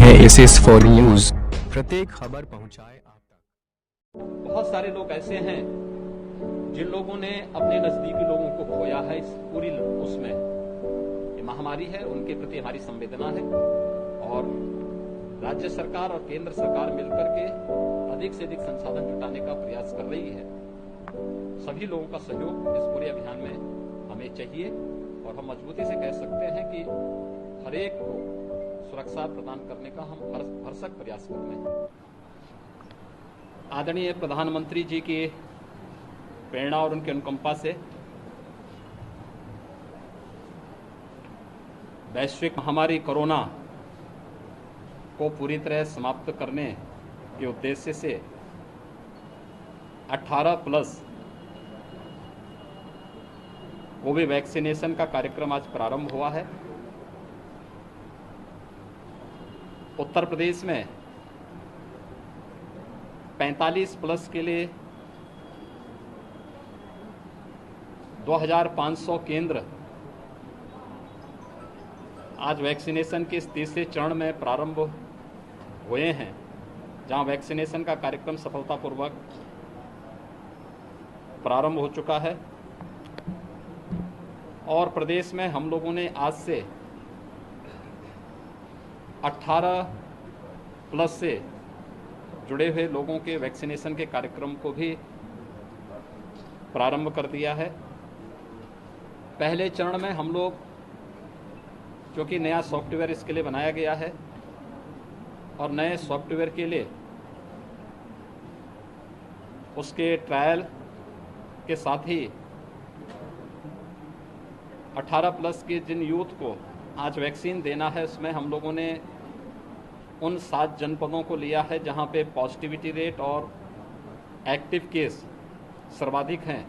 हैं SS4 news. प्रत्येक खबर पहुंचाए आप तक। बहुत सारे लोग ऐसे हैं जिन लोगों ने अपने नजदीकी लोगों को खोया है। इस पूरी उसमें ये महामारी है, उनके प्रति हमारी संवेदना है और राज्य सरकार और केंद्र सरकार मिलकर के अधिक से अधिक संसाधन जुटाने का प्रयास कर रही है। सभी लोगों का सहयोग इस पूरे अभियान में हमें चाहिए और हम मजबूती से कह सकते हैं कि हर एक को सुरक्षा प्रदान करने का हम भरसक प्रयास कर रहे हैं। आदरणीय प्रधानमंत्री जी की प्रेरणा और उनके अनुकंपा से वैश्विक महामारी कोरोना को पूरी तरह समाप्त करने के उद्देश्य से 18+ कोविड वैक्सीनेशन का कार्यक्रम आज प्रारंभ हुआ है। उत्तर प्रदेश में 45+ के लिए 2500 केंद्र आज वैक्सीनेशन के इस तीसरे चरण में प्रारंभ हुए हैं, जहां वैक्सीनेशन का कार्यक्रम सफलतापूर्वक प्रारंभ हो चुका है और प्रदेश में हम लोगों ने आज से 18+ से जुड़े हुए लोगों के वैक्सीनेशन के कार्यक्रम को भी प्रारंभ कर दिया है। पहले चरण में हम लोग, क्योंकि नया सॉफ्टवेयर इसके लिए बनाया गया है और नए सॉफ्टवेयर के लिए उसके ट्रायल के साथ ही 18+ के जिन यूथ को आज वैक्सीन देना है, उसमें हम लोगों ने उन 7 जनपदों को लिया है जहां पे पॉजिटिविटी रेट और एक्टिव केस सर्वाधिक हैं।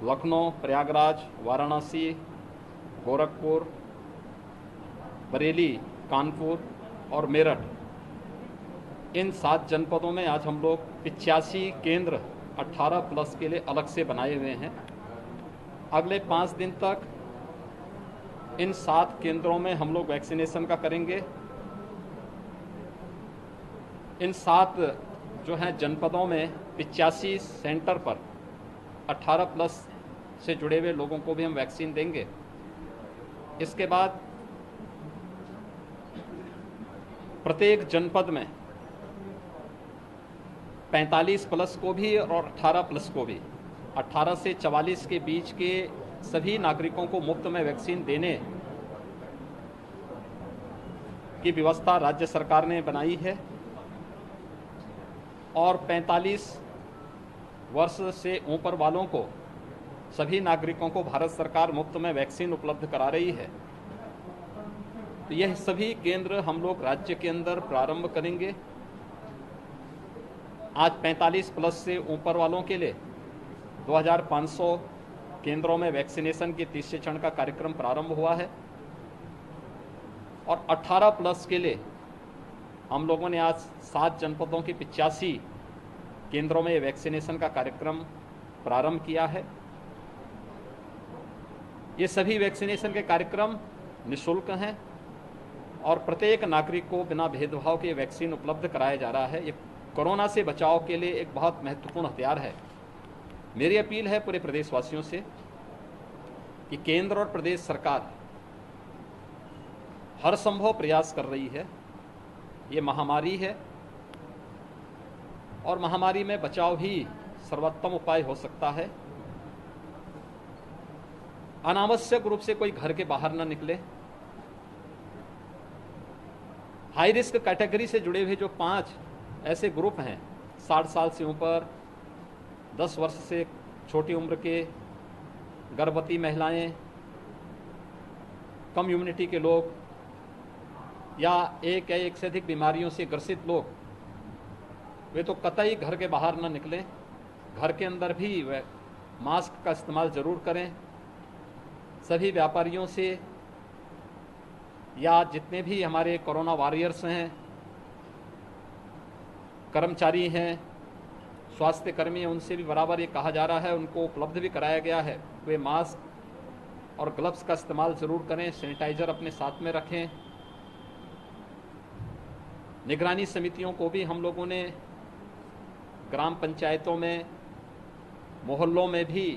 लखनऊ, प्रयागराज, वाराणसी, गोरखपुर, बरेली, कानपुर और मेरठ। इन 7 जनपदों में आज हम लोग 85 केंद्र 18+ के लिए अलग से बनाए हुए हैं। अगले 5 दिन तक इन 7 केंद्रों में हम लोग वैक्सीनेशन का करेंगे। इन 7 जो हैं जनपदों में 85 सेंटर पर 18+ से जुड़े हुए लोगों को भी हम वैक्सीन देंगे। इसके बाद प्रत्येक जनपद में 45+ को भी और 18+ को भी, 18 से 44 के बीच के सभी नागरिकों को मुफ्त में वैक्सीन देने की व्यवस्था राज्य सरकार ने बनाई है और 45 वर्ष से ऊपर वालों को, सभी नागरिकों को भारत सरकार मुफ्त में वैक्सीन उपलब्ध करा रही है। तो यह सभी केंद्र हम लोग राज्य के अंदर प्रारंभ करेंगे। आज 45+ से ऊपर वालों के लिए 2500 केंद्रों में वैक्सीनेशन के तीसरे चरण का कार्यक्रम प्रारंभ हुआ है और 18+ के लिए हम लोगों ने आज 7 जनपदों के 85 केंद्रों में वैक्सीनेशन का कार्यक्रम प्रारंभ किया है। ये सभी वैक्सीनेशन के कार्यक्रम निःशुल्क हैं और प्रत्येक नागरिक को बिना भेदभाव के वैक्सीन उपलब्ध कराया जा रहा है। ये कोरोना से बचाव के लिए एक बहुत महत्वपूर्ण हथियार है। मेरी अपील है पूरे प्रदेशवासियों से कि केंद्र और प्रदेश सरकार हर संभव प्रयास कर रही है। ये महामारी है और महामारी में बचाव ही सर्वोत्तम उपाय हो सकता है। अनावश्यक रूप से कोई घर के बाहर न निकले। हाई रिस्क कैटेगरी से जुड़े हुए जो 5 ऐसे ग्रुप हैं, 60 साल से ऊपर, 10 वर्ष से छोटी उम्र के, गर्भवती महिलाएं, कम इम्यूनिटी के लोग या एक या एक से अधिक बीमारियों से ग्रसित लोग, वे तो कतई घर के बाहर न निकलें। घर के अंदर भी वे मास्क का इस्तेमाल ज़रूर करें। सभी व्यापारियों से या जितने भी हमारे कोरोना वॉरियर्स हैं, कर्मचारी हैं, स्वास्थ्य कर्मी हैं, उनसे भी बराबर ये कहा जा रहा है, उनको उपलब्ध भी कराया गया है, वे मास्क और ग्लव्स का इस्तेमाल ज़रूर करें, सैनिटाइज़र अपने साथ में रखें निगरानी समितियों को भी हम लोगों ने ग्राम पंचायतों में, मोहल्लों में भी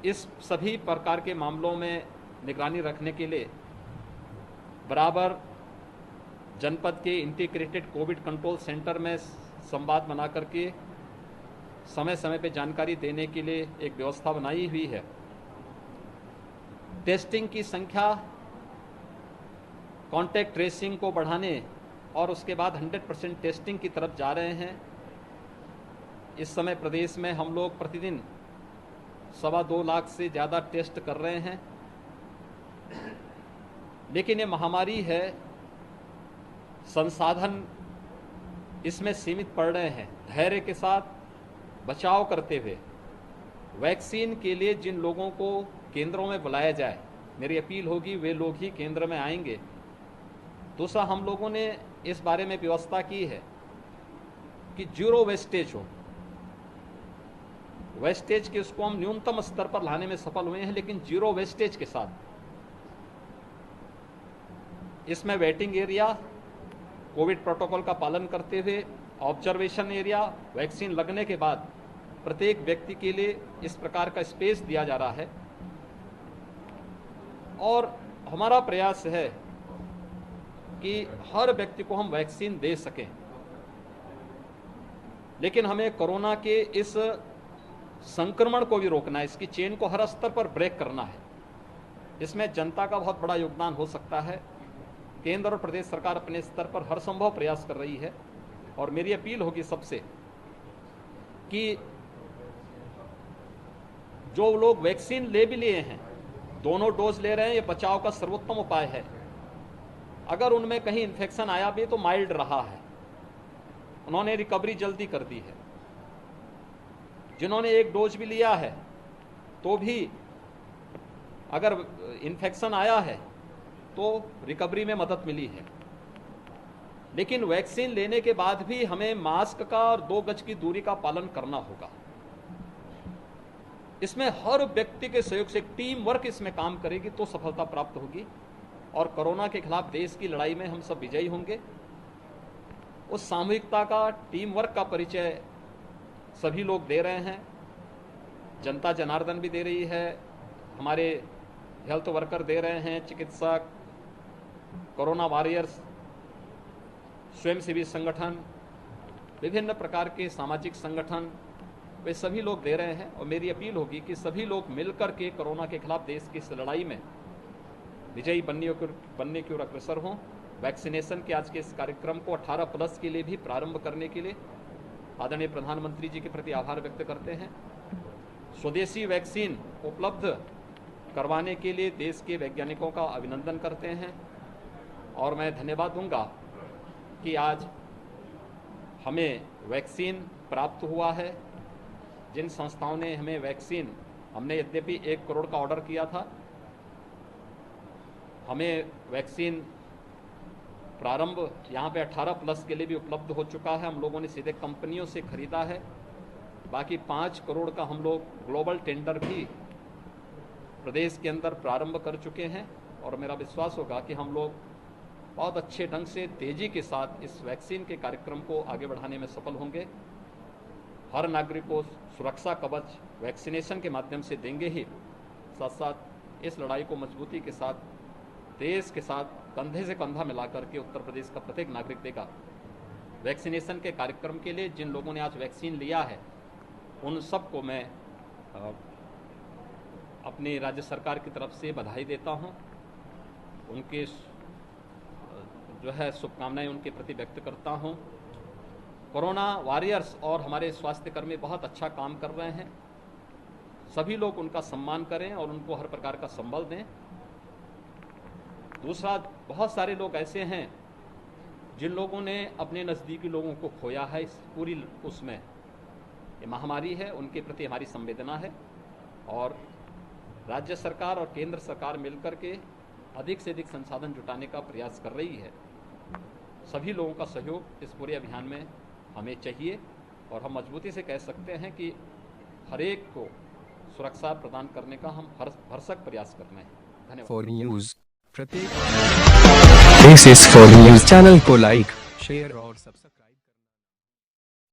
इस सभी प्रकार के मामलों में निगरानी रखने के लिए बराबर जनपद के इंटीग्रेटेड कोविड कंट्रोल सेंटर में संवाद बना करके समय समय पे जानकारी देने के लिए एक व्यवस्था बनाई हुई है। टेस्टिंग की संख्या, कॉन्टैक्ट ट्रेसिंग को बढ़ाने और उसके बाद 100% टेस्टिंग की तरफ जा रहे हैं। इस समय प्रदेश में हम लोग प्रतिदिन 2.25 लाख से ज़्यादा टेस्ट कर रहे हैं। लेकिन ये महामारी है, संसाधन इसमें सीमित पड़ रहे हैं। धैर्य के साथ बचाव करते हुए वैक्सीन के लिए जिन लोगों को केंद्रों में बुलाया जाए, मेरी अपील होगी वे लोग ही केंद्र में आएंगे। दूसरा, हम लोगों ने इस बारे में व्यवस्था की है कि जीरो वेस्टेज हो। वेस्टेज के उसको हम न्यूनतम स्तर पर लाने में सफल हुए हैं, लेकिन जीरो वेस्टेज के साथ इसमें वेटिंग एरिया कोविड प्रोटोकॉल का पालन करते हुए, ऑब्जर्वेशन एरिया, वैक्सीन लगने के बाद प्रत्येक व्यक्ति के लिए इस प्रकार का स्पेस दिया जा रहा है। और हमारा प्रयास है कि हर व्यक्ति को हम वैक्सीन दे सकें। लेकिन हमें कोरोना के इस संक्रमण को भी रोकना है, इसकी चेन को हर स्तर पर ब्रेक करना है। इसमें जनता का बहुत बड़ा योगदान हो सकता है। केंद्र और प्रदेश सरकार अपने स्तर पर हर संभव प्रयास कर रही है। और मेरी अपील होगी सबसे कि जो लोग वैक्सीन ले भी लिए हैं, दोनों डोज ले रहे हैं, ये बचाव का सर्वोत्तम उपाय है। अगर उनमें कहीं इन्फेक्शन आया भी तो माइल्ड रहा है, उन्होंने रिकवरी जल्दी कर दी है। जिन्होंने एक डोज भी लिया है तो भी अगर इन्फेक्शन आया है तो रिकवरी में मदद मिली है। लेकिन वैक्सीन लेने के बाद भी हमें मास्क का और 2 गज की दूरी का पालन करना होगा। इसमें हर व्यक्ति के सहयोग से टीम वर्क इसमें काम करेगी तो सफलता प्राप्त होगी और कोरोना के खिलाफ देश की लड़ाई में हम सब विजयी होंगे। उस सामूहिकता का, टीम वर्क का परिचय सभी लोग दे रहे हैं। जनता जनार्दन भी दे रही है, हमारे हेल्थ वर्कर दे रहे हैं, चिकित्सक, कोरोना वॉरियर्स, स्वयंसेवी संगठन, विभिन्न प्रकार के सामाजिक संगठन, वे सभी लोग दे रहे हैं। और मेरी अपील होगी कि सभी लोग मिलकर के कोरोना के खिलाफ देश की इस लड़ाई में विजयी बनने की ओर अग्रसर हों। वैक्सीनेशन के आज के इस कार्यक्रम को 18+ के लिए भी प्रारंभ करने के लिए आदरणीय प्रधानमंत्री जी के प्रति आभार व्यक्त करते हैं। स्वदेशी वैक्सीन उपलब्ध करवाने के लिए देश के वैज्ञानिकों का अभिनंदन करते हैं और मैं धन्यवाद दूंगा कि आज हमें वैक्सीन प्राप्त हुआ है। जिन संस्थाओं ने हमें वैक्सीन, हमने यद्यपि 1 करोड़ का ऑर्डर किया था, हमें वैक्सीन प्रारंभ यहाँ पे 18+ के लिए भी उपलब्ध हो चुका है। हम लोगों ने सीधे कंपनियों से खरीदा है। बाकी 5 करोड़ का हम लोग ग्लोबल टेंडर भी प्रदेश के अंदर प्रारंभ कर चुके हैं और मेरा विश्वास होगा कि हम लोग बहुत अच्छे ढंग से, तेजी के साथ इस वैक्सीन के कार्यक्रम को आगे बढ़ाने में सफल होंगे। हर नागरिक को सुरक्षा कवच वैक्सीनेशन के माध्यम से देंगे ही, साथ साथ इस लड़ाई को मजबूती के साथ, देश के साथ कंधे से कंधा मिलाकर के उत्तर प्रदेश का प्रत्येक नागरिक देगा। वैक्सीनेशन के कार्यक्रम के लिए जिन लोगों ने आज वैक्सीन लिया है, उन सबको मैं अपनी राज्य सरकार की तरफ से बधाई देता हूं। उनके जो है शुभकामनाएं उनके प्रति व्यक्त करता हूं। कोरोना वॉरियर्स और हमारे स्वास्थ्यकर्मी बहुत अच्छा काम कर रहे हैं। सभी लोग उनका सम्मान करें और उनको हर प्रकार का संबल दें। दूसरा, बहुत सारे लोग ऐसे हैं जिन लोगों ने अपने नज़दीकी लोगों को खोया है। इस पूरी उसमें ये महामारी है, उनके प्रति हमारी संवेदना है और राज्य सरकार और केंद्र सरकार मिलकर के अधिक से अधिक संसाधन जुटाने का प्रयास कर रही है। सभी लोगों का सहयोग इस पूरे अभियान में हमें चाहिए और हम मजबूती से कह सकते हैं कि हर एक को सुरक्षा प्रदान करने का हम भरसक प्रयास कर रहे हैं। धन्यवाद। फॉर न्यूज़ प्रत्येक बेसिस फॉर न्यूज चैनल को लाइक शेयर और सब्सक्राइब